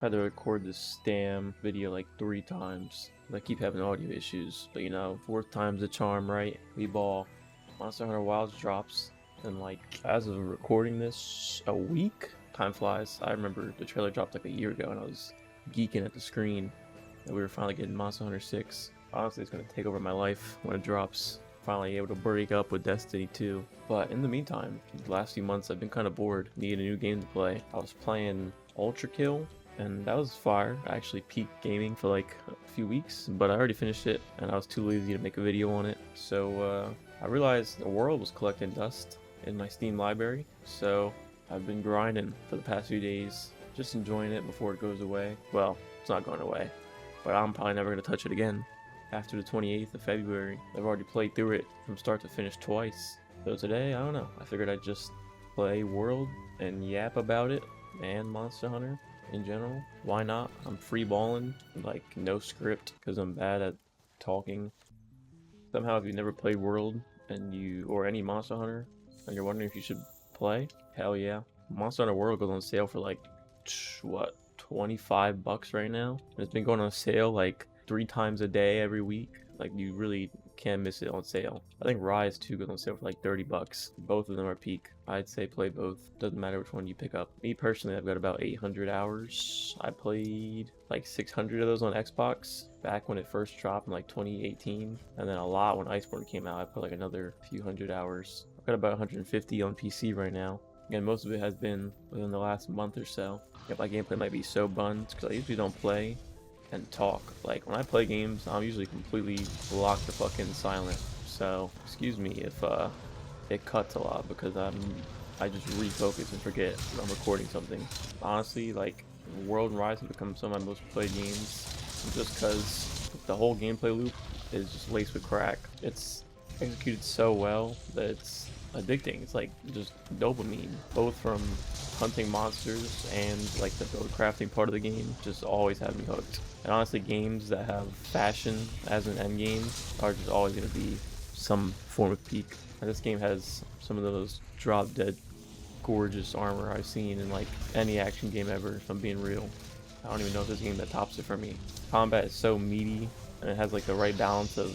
I had to record this damn video like 3 times. I keep having audio issues, but fourth time's the charm, right? We ball. Monster Hunter Wilds drops, and like as of recording this, a week. Time flies. I remember the trailer dropped like a year ago, and I was geeking at the screen that we were finally getting Monster Hunter 6. Honestly, it's gonna take over my life when it drops. Finally able to break up with Destiny 2. But in the meantime, the last few months I've been kind of bored, needed a new game to play. I was playing Ultra Kill, and that was fire. I actually peaked gaming for like a few weeks, but I already finished it, and I was too lazy to make a video on it. So I realized the world was collecting dust in my Steam library, so I've been grinding for the past few days, just enjoying it before it goes away. Well, it's not going away, but I'm probably never going to touch it again. After the 28th of February, I've already played through it from start to finish twice. So today, I don't know, I figured I'd just play World and yap about it, and Monster Hunter in general. Why not? I'm free balling, like no script, because I'm bad at talking. Somehow, if you've never played World or any Monster Hunter, and you're wondering if you should play, hell yeah. Monster Hunter World goes on sale for like, what, $25 right now? And it's been going on sale like 3 times a day every week. Like, you really can't miss it on sale. I think Rise 2 goes on sale for like $30. Both of them are peak. I'd say play both. Doesn't matter which one you pick up. Me personally, I've got about 800 hours. I played like 600 of those on Xbox back when it first dropped in like 2018, and then a lot when Iceborne came out. I put like another few hundred hours. I've got about 150 on PC right now, and most of it has been within the last month or so. Yeah, my gameplay might be so buns because I usually don't play and talk. Like, when I play games, I'm usually completely locked the fuck in silent. So excuse me if it cuts a lot, because I just refocus and forget that I'm recording something. Honestly, like, World and Rise have become some of my most played games just because the whole gameplay loop is just laced with crack. It's executed so well that it's addicting. It's like just dopamine, both from hunting monsters and like the build crafting part of the game. Just always have me hooked. And honestly, games that have fashion as an end game are just always going to be some form of peak. And this game has some of the most drop dead gorgeous armor I've seen in like any action game ever, if I'm being real. I don't even know if there's a game that tops it for me. Combat is so meaty, and it has like the right balance of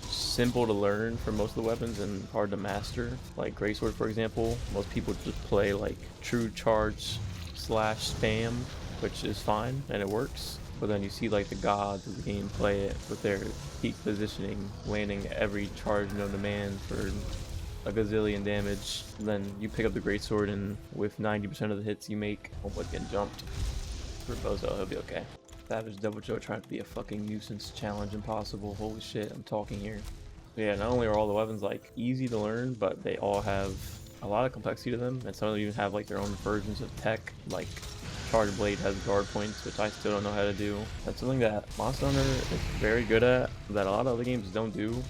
simple to learn for most of the weapons and hard to master. Like Greatsword, for example, most people just play like true charge / spam, which is fine and it works. But then you see like the gods of the game play it with their peak positioning, landing every charge known to man for a gazillion damage. And then you pick up the Greatsword, and with 90% of the hits you make, almost getting jumped. For Bozo, he'll be okay. Savage Devil Joe trying to be a fucking nuisance, challenge impossible. Holy shit, I'm talking here. But yeah, not only are all the weapons like easy to learn, but they all have a lot of complexity to them, and some of them even have like their own versions of tech. Like Charge Blade has guard points, which I still don't know how to do. That's something that Monster Hunter is very good at, that a lot of other games don't do.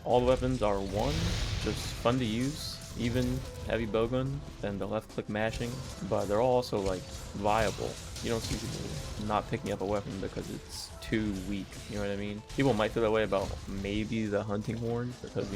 All the weapons are just fun to use, even heavy bowgun and the left click mashing, but they're all also like viable. You don't see people not picking up a weapon because it's too weak, you know what I mean? People might feel that way about maybe the hunting horn, because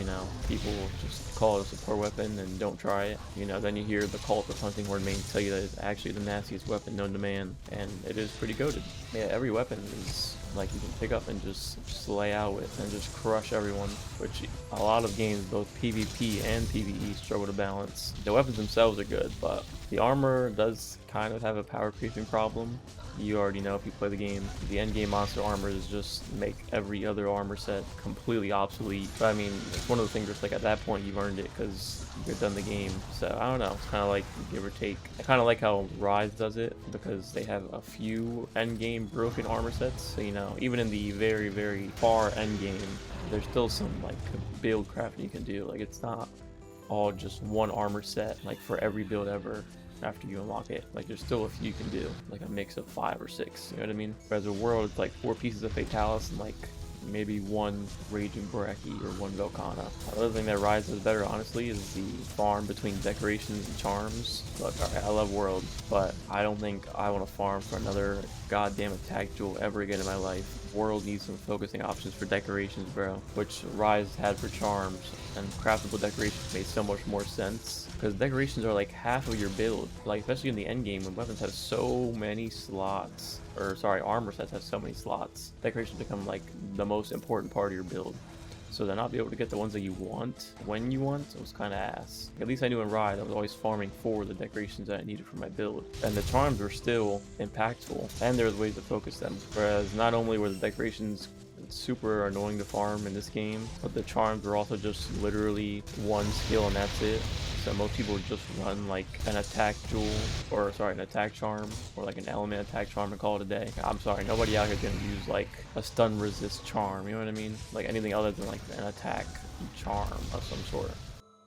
people just call it a support weapon and don't try it. Then you hear the cult of hunting horn mains tell you that it's actually the nastiest weapon known to man, and it is pretty goated. Yeah, every weapon is like you can pick up and just lay out with and just crush everyone, which a lot of games, both PvP and PvE, struggle to balance. The weapons themselves are good, but the armor does kind of have a power creeping problem. You already know if you play the game. The end game monster armors just make every other armor set completely obsolete. But I mean, it's one of the things where it's like at that point you've earned it because you've done the game. So I don't know, it's kind of like give or take. I kind of like how Rise does it, because they have a few end game broken armor sets. So even in the very, very far end game, there's still some like build crafting you can do. Like, it's not all just one armor set like for every build ever. After you unlock it, like, there's still a few you can do, like a mix of 5 or 6, you know what I mean? Whereas a World, it's like 4 pieces of Fatalis and like maybe 1 Raging Baraki or 1 Velkhana. Another thing that Rise does better, honestly, is the farm between decorations and charms. Look, alright, I love World, but I don't think I want to farm for another goddamn attack jewel ever again in my life. World needs some focusing options for decorations, bro, which Rise had for charms, and craftable decorations made so much more sense because decorations are like half of your build, like especially in the end game when weapons have so many slots, or sorry, armor sets have so many slots. Decorations become like the most important part of your build. So to not be able to get the ones that you want when you want, it was kind of ass. At least I knew in Ride I was always farming for the decorations that I needed for my build. And the charms were still impactful, and there was ways to focus them. Whereas not only were the decorations super annoying to farm in this game, but the charms were also just literally one skill and that's it. So most people would just run like an attack jewel, or sorry, an attack charm, or like an element attack charm and call it a day. I'm sorry, nobody out here is gonna use like a stun resist charm, you know what I mean? Like anything other than like an attack charm of some sort.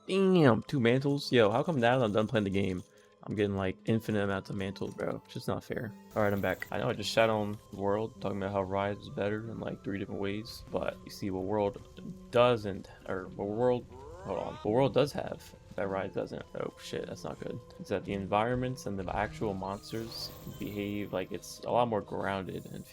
Damn, 2 mantles? Yo, how come now that I'm done playing the game, I'm getting like infinite amounts of mantles, bro? It's just not fair. Alright, I'm back. I know I just shat on World, talking about how Rise is better in like 3 different ways, but you see what World doesn't, or what World, hold on, what World does have that Rise doesn't. Oh shit, that's not good. It's that the environments and the actual monsters behave like it's a lot more grounded and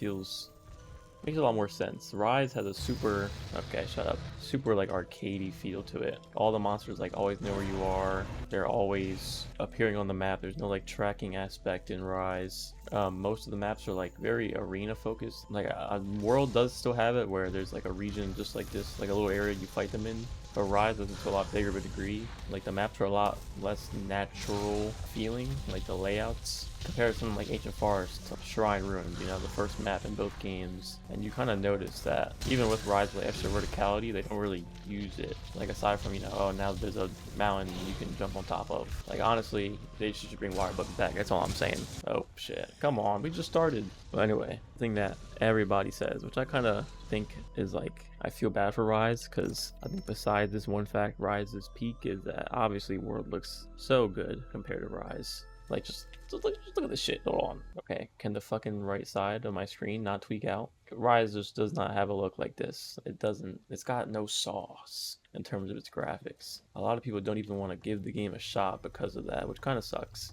makes a lot more sense. Rise has a super, okay, shut up, super like arcadey feel to it. All the monsters like always know where you are. They're always appearing on the map. There's no like tracking aspect in Rise. Most of the maps are like very arena focused. Like a World does still have it where there's like a region just like this, like a little area you fight them in. But Rise does it to a lot bigger of a degree. Like the maps are a lot less natural feeling, like the layouts, compared to something like Ancient Forest, Shrine Ruins, you know, the first map in both games. And you kind of notice that even with Rise with extra verticality, they don't really use it. Like aside from, you know, oh, now there's a mountain you can jump on top of. Like honestly, they should bring water buckets back. That's all I'm saying. Oh shit, come on, we just started. But anyway, thing that everybody says, which I kind of think is like, I feel bad for Rise, because I think besides this one fact, Rise's peak is that obviously World looks so good compared to Rise. Like just look at this shit. Hold on. Okay, can the fucking right side of my screen not tweak out? Rise just does not have a look like this. It doesn't. It's got no sauce in terms of its graphics. A lot of people don't even want to give the game a shot because of that, which kind of sucks,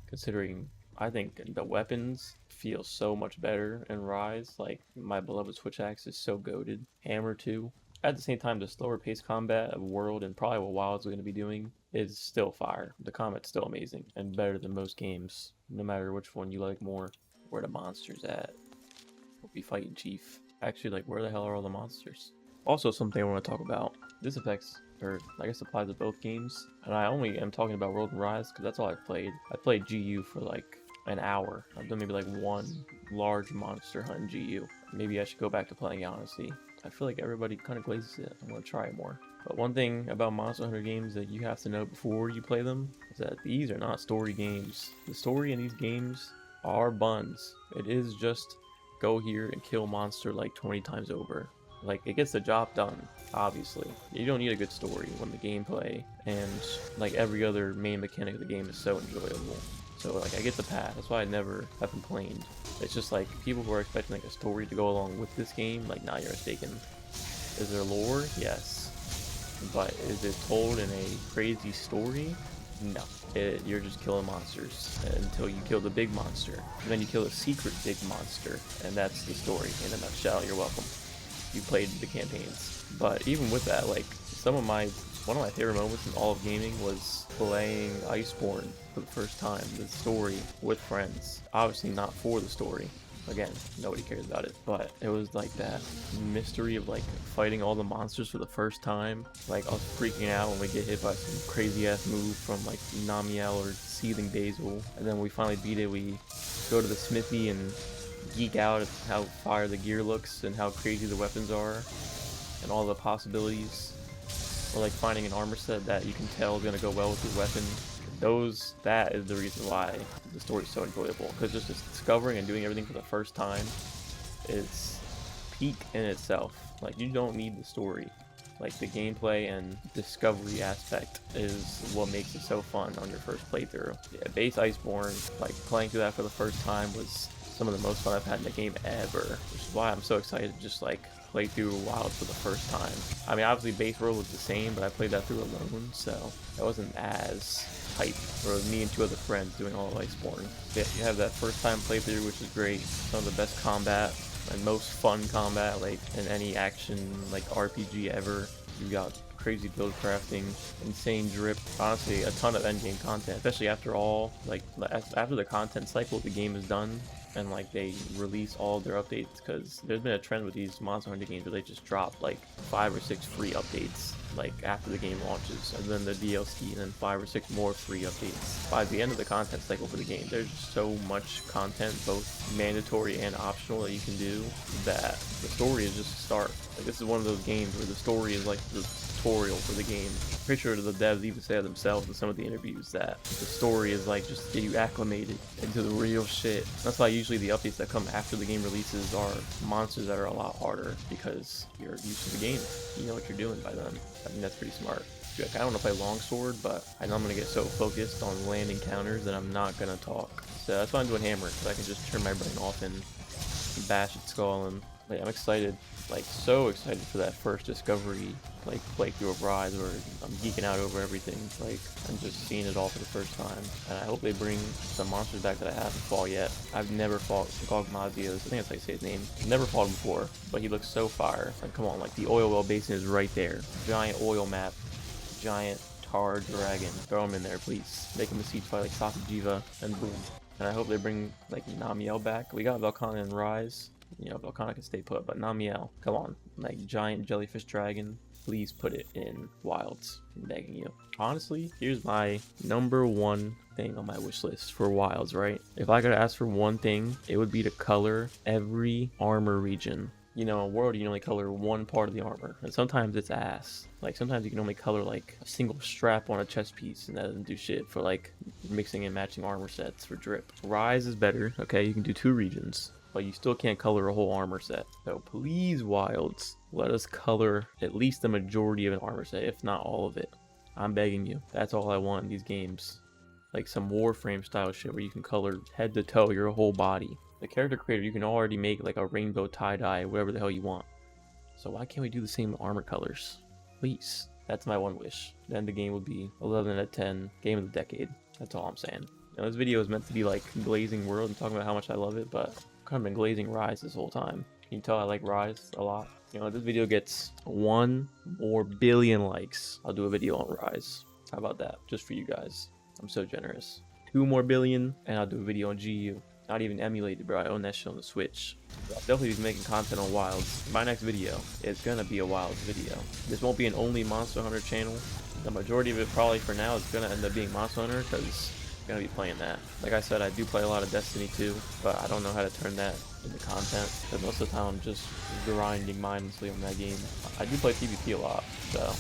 considering I think the weapons feel so much better in Rise. Like my beloved switch axe is so goated. Hammer too. At the same time, the slower paced combat of World and probably what Wild's going to be doing is still fire. The combat's still amazing and better than most games, no matter which one you like more. Where the monsters at? We'll be fighting Chief. Actually, like, where the hell are all the monsters? Also, something I want to talk about. This affects, or I guess applies to both games. And I only am talking about World and Rise because that's all I've played. I played GU for like an hour. I've done maybe like one large monster hunt in GU. Maybe I should go back to playing it, honestly. I feel like everybody kind of glazes it. I'm going to try it more. But one thing about Monster Hunter games that you have to know before you play them is that these are not story games. The story in these games are buns. It is just go here and kill monster like 20 times over. Like, it gets the job done, obviously. You don't need a good story when the gameplay and like every other main mechanic of the game is so enjoyable. So like, I get the path. That's why I never have complained. It's just like people who are expecting like a story to go along with this game, like, nah, you're mistaken. Is there lore? Yes. But is it told in a crazy story? No. You're just killing monsters until you kill the big monster. And then you kill a secret big monster. And that's the story in a nutshell. You're welcome. You played the campaigns. But even with that, like, one of my favorite moments in all of gaming was playing Iceborne for the first time, the story with friends. Obviously not for the story. Again, nobody cares about it, but it was like that mystery of like fighting all the monsters for the first time. Like, I was freaking out when we get hit by some crazy ass move from like Namiel or Seething Basil, and then when we finally beat it, we go to the smithy and geek out at how fire the gear looks and how crazy the weapons are and all the possibilities. Or like finding an armor set that you can tell is gonna go well with your weapon. That is the reason why the story is so enjoyable, because just discovering and doing everything for the first time is peak in itself. Like, you don't need the story. Like, the gameplay and discovery aspect is what makes it so fun on your first playthrough. Yeah, base Iceborne, like playing through that for the first time was some of the most fun I've had in the game ever, which is why I'm so excited to just like play through Wilds for the first time. I mean, obviously base world was the same, but I played that through alone, so it wasn't as hype. Or it was me and 2 other friends doing all of Iceborne. Yeah, you have that first time playthrough, which is great. Some of the best combat and most fun combat like in any action like RPG ever. You got crazy build crafting, insane drip, honestly a ton of endgame content, especially after all like after the content cycle of the game is done and like they release all of their updates, because there's been a trend with these Monster Hunter games where they just drop like 5 or 6 free updates like after the game launches, and then the DLC, and then 5 or 6 more free updates. By the end of the content cycle for the game, there's so much content, both mandatory and optional, that you can do, that the story is just a start. Like, this is one of those games where the story is like the tutorial for the game. I'm pretty sure the devs even say themselves in some of the interviews that the story is like just get you acclimated into the real shit. That's why usually the updates that come after the game releases are monsters that are a lot harder, because you're used to the game. You know what you're doing by then. I think that's pretty smart. I kind of want to play longsword, but I know I'm going to get so focused on landing counters that I'm not going to talk. So that's why I'm doing hammer, because I can just turn my brain off and bash its skull. And like, I'm excited, like so excited for that first discovery like playthrough of Rise, where I'm geeking out over everything. Like, I'm just seeing it all for the first time, and I hope they bring some monsters back that I haven't fought yet. I've never fought Gogmadios, I think that's how you say his name. Never fought him before, but he looks so fire. Like, come on, like the oil well basin is right there. Giant oil map, giant tar dragon. Throw him in there, please. Make him a siege fight like Sakujiva, and boom. And I hope they bring like Namiel back. We got Velkhana and Rise. You know, Velkhana can stay put, but Namiel, come on, like giant jellyfish dragon. Please put it in Wilds. I'm begging you. Honestly, here's my #1 thing on my wish list for Wilds, right? If I could ask for one thing, it would be to color every armor region. You know, in World, you can only color one part of the armor, and sometimes it's ass. Like, sometimes you can only color like a single strap on a chest piece, and that doesn't do shit for like mixing and matching armor sets for drip. Rise is better, okay? You can do 2 regions, but you still can't color a whole armor set. So please, Wilds, let us color at least the majority of an armor set, if not all of it. I'm begging you. That's all I want in these games. Like some Warframe style shit where you can color head to toe your whole body. The character creator, you can already make like a rainbow tie-dye, whatever the hell you want. So why can't we do the same armor colors? Please. That's my one wish. Then the game would be 11 out of 10, game of the decade. That's all I'm saying. Now, this video is meant to be like glazing World and talking about how much I love it, but I've kind of been glazing Rise this whole time. Can you tell I like Rise a lot? You know, if this video gets 1 more billion likes, I'll do a video on Rise. How about that? Just for you guys. I'm so generous. 2 more billion, and I'll do a video on GU. Not even emulated, bro. I own that shit on the Switch. I'll definitely be making content on Wilds. My next video is gonna be a Wilds video. This won't be an only Monster Hunter channel. The majority of it probably for now is gonna end up being Monster Hunter, because I'm gonna be playing that. Like I said, I do play a lot of Destiny 2, but I don't know how to turn that into content, because most of the time I'm just grinding mindlessly on that game. I do play PvP a lot, so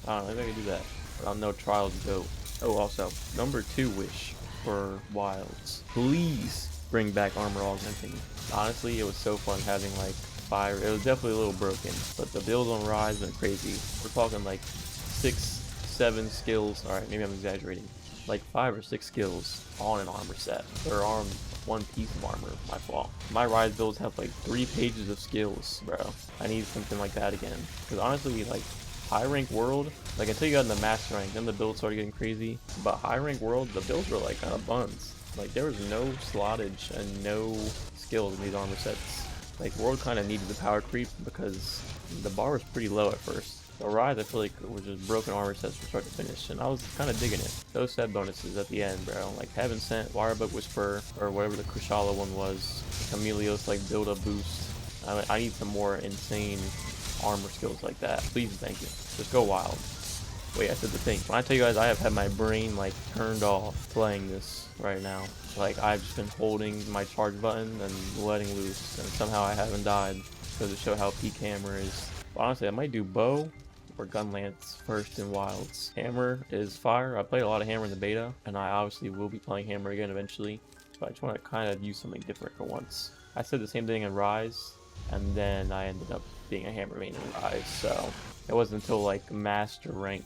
I don't know, maybe I can do that. But I'll know Trials go. Oh, also, #2 wish for Wilds. Please bring back armor augmenting. Honestly, it was so fun having like fire. It was definitely a little broken, but the builds on Rise have been crazy. We're talking like 6, 7 skills. Alright, maybe I'm exaggerating. Like 5 or 6 skills on an armor set, or on one piece of armor. My fault. My Rise builds have like 3 pages of skills, bro. I need something like that again, because honestly, like high rank World, like until you got in the master rank, then the builds started getting crazy. But high rank World, the builds were like kind of buns. Like, there was no slottage and no skills in these armor sets. Like, World kind of needed the power creep because the bar was pretty low at first. So Rise, I feel like, were just broken armor sets from start to finish, and I was kind of digging it. Those set bonuses at the end, bro. Like, Heaven Sent, Wirebook Whisper, or whatever the Kushala one was. Chameleos, like, build-up boost. I need some more insane armor skills like that. Please, thank you. Just go wild. Wait, I said the thing. When I tell you guys I have had my brain like turned off playing this right now. Like, I've just been holding my charge button and letting loose, and somehow I haven't died, because to show how peak hammer is. But honestly, I might do bow or gun lance first in Wilds. Hammer is fire. I played a lot of hammer in the beta, and I obviously will be playing hammer again eventually. But I just want to kind of use something different for once. I said the same thing in Rise, and then I ended up being a hammer main in Rise, so it wasn't until like master rank,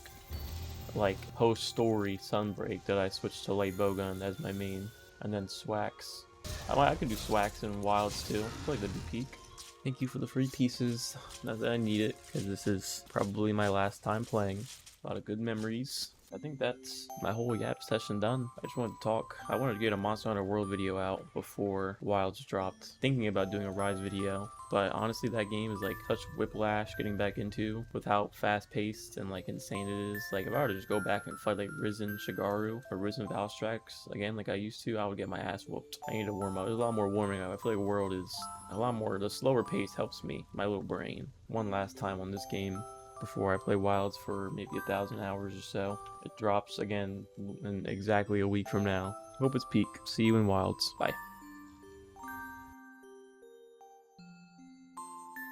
like post-story Sunbreak, that I switched to light bowgun as my main, and then Swax I could do swags and wilds too. I feel like that'd be peak. Thank you for the free pieces. Not that I need it, because this is probably my last time playing. A lot of good memories. I think that's my whole Yap session done. I just wanted to talk. I wanted to get a Monster Hunter World video out before Wilds dropped. Thinking about doing a Rise video, but honestly that game is like such whiplash getting back into with how fast paced and like insane it is. Like if I were to just go back and fight like Risen Shigaru or Risen Valstrax again like I used to, I would get my ass whooped. I need to warm up. There's a lot more warming up. I feel like World is a lot more, the slower pace helps me, my little brain. One last time on this game before I play Wilds for maybe 1,000 hours or so. It drops again in exactly a week from now. Hope it's peak. See you in Wilds. Bye.